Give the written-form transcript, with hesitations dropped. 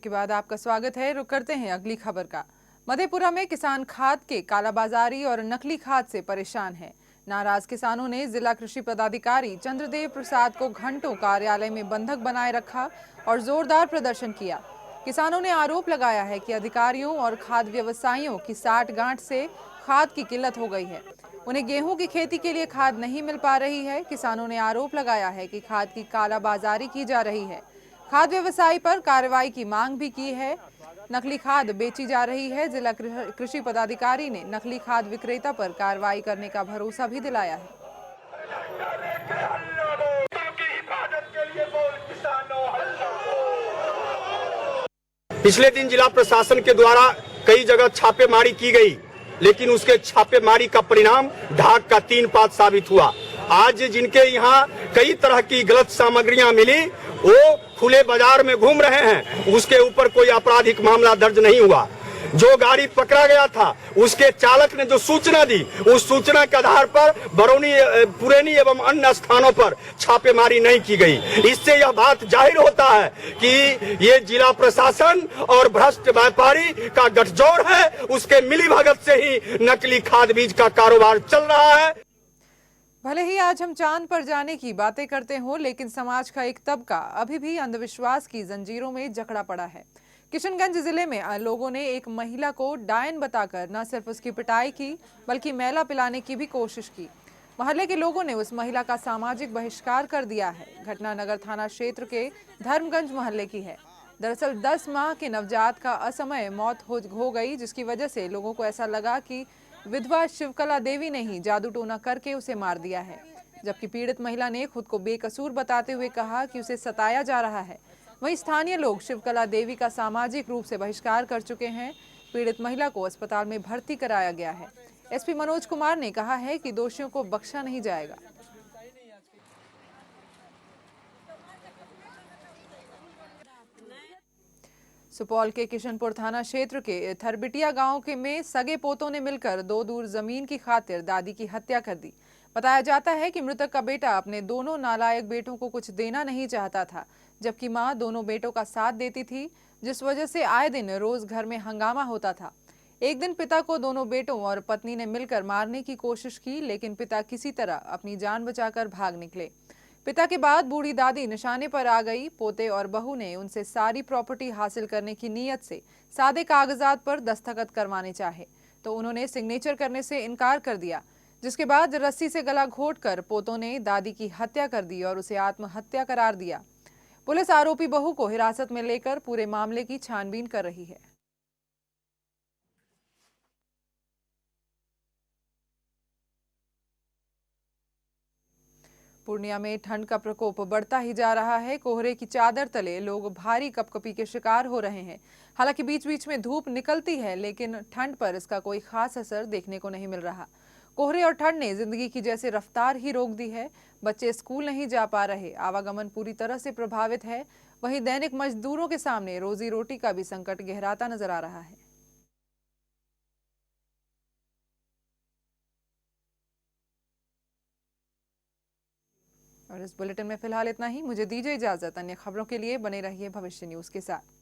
के बाद आपका स्वागत है। रुक करते हैं अगली खबर का। मधेपुरा में किसान खाद के कालाबाजारी और नकली खाद से परेशान हैं। नाराज किसानों ने जिला कृषि पदाधिकारी चंद्रदेव प्रसाद को घंटों कार्यालय में बंधक बनाए रखा और जोरदार प्रदर्शन किया। किसानों ने आरोप लगाया है कि अधिकारियों और खाद व्यवसायियों की साठगांठ से खाद की किल्लत हो गई है। उन्हें गेहूं की खेती के लिए खाद नहीं मिल पा रही है। किसानों ने आरोप लगाया है कि खाद की कालाबाजारी की जा रही है। खाद व्यवसायी पर कार्रवाई की मांग भी की है। नकली खाद बेची जा रही है। जिला कृषि पदाधिकारी ने नकली खाद विक्रेता पर कार्रवाई करने का भरोसा भी दिलाया है। पिछले दिन जिला प्रशासन के द्वारा कई जगह छापेमारी की गई, लेकिन उसके छापेमारी का परिणाम ढाक का 3 पात साबित हुआ। आज जिनके यहाँ कई तरह की गलत सामग्रियां मिली, वो खुले बाजार में घूम रहे हैं। उसके ऊपर कोई आपराधिक मामला दर्ज नहीं हुआ। जो गाड़ी पकड़ा गया था, उसके चालक ने जो सूचना दी, उस सूचना के आधार पर बरौनी, पुरैनी एवं अन्य स्थानों पर छापेमारी नहीं की गई। इससे यह बात जाहिर होता है कि ये जिला प्रशासन और भ्रष्ट व्यापारी का गठजोड़ है। उसके मिलीभगत से ही नकली खाद बीज का कारोबार चल रहा है। भले ही आज हम चांद पर जाने की बातें करते हो, लेकिन समाज का एक तबका अभी भी अंधविश्वास की जंजीरों में जकड़ा पड़ा है। किशनगंज जिले में लोगों ने एक महिला को डायन बताकर न सिर्फ उसकी पिटाई की, बल्कि मैला पिलाने की भी कोशिश की। मोहल्ले के लोगों ने उस महिला का सामाजिक बहिष्कार कर दिया है। घटना नगर थाना क्षेत्र के धर्मगंज मोहल्ले की है। दरअसल 10 माह के नवजात का असमय मौत हो गई, जिसकी वजह से लोगों को ऐसा लगा कि विधवा शिवकला देवी ने ही जादू टोना करके उसे मार दिया है। जबकि पीड़ित महिला ने खुद को बेकसूर बताते हुए कहा कि उसे सताया जा रहा है। वहीं स्थानीय लोग शिवकला देवी का सामाजिक रूप से बहिष्कार कर चुके हैं। पीड़ित महिला को अस्पताल में भर्ती कराया गया है। एसपी मनोज कुमार ने कहा है कि दोषियों को बख्शा नहीं जाएगा। सुपौल के किशनपुर थाना क्षेत्र के थरबिटिया गांव के में सगे पोतों ने मिलकर 2 दूर जमीन की खातिर दादी की हत्या कर दी। बताया जाता है कि मृतक का बेटा अपने दोनों नालायक बेटों को कुछ देना नहीं चाहता था, जबकि मां दोनों बेटों का साथ देती थी, जिस वजह से आए दिन रोज घर में हंगामा होता था। एक दिन पिता को दोनों बेटों और पत्नी ने मिलकर मारने की कोशिश की, लेकिन पिता किसी तरह अपनी जान बचाकर भाग निकले। पिता के बाद बूढ़ी दादी निशाने पर आ गई। पोते और बहू ने उनसे सारी प्रॉपर्टी हासिल करने की नीयत से सादे कागजात पर दस्तखत करवाने चाहे, तो उन्होंने सिग्नेचर करने से इनकार कर दिया, जिसके बाद रस्सी से गला घोंटकर पोतों ने दादी की हत्या कर दी और उसे आत्महत्या करार दिया। पुलिस आरोपी बहू को हिरासत में लेकर पूरे मामले की छानबीन कर रही है। पूर्णिया में ठंड का प्रकोप बढ़ता ही जा रहा है। कोहरे की चादर तले लोग भारी कपकपी के शिकार हो रहे हैं। हालांकि बीच बीच में धूप निकलती है, लेकिन ठंड पर इसका कोई खास असर देखने को नहीं मिल रहा। कोहरे और ठंड ने जिंदगी की जैसे रफ्तार ही रोक दी है। बच्चे स्कूल नहीं जा पा रहे, आवागमन पूरी तरह से प्रभावित है। वहीं दैनिक मजदूरों के सामने रोजी रोटी का भी संकट गहराता नजर आ रहा है। और इस बुलेटिन में फिलहाल इतना ही। मुझे दीजिए इजाजत। अन्य खबरों के लिए बने रहिए भविष्य न्यूज के साथ।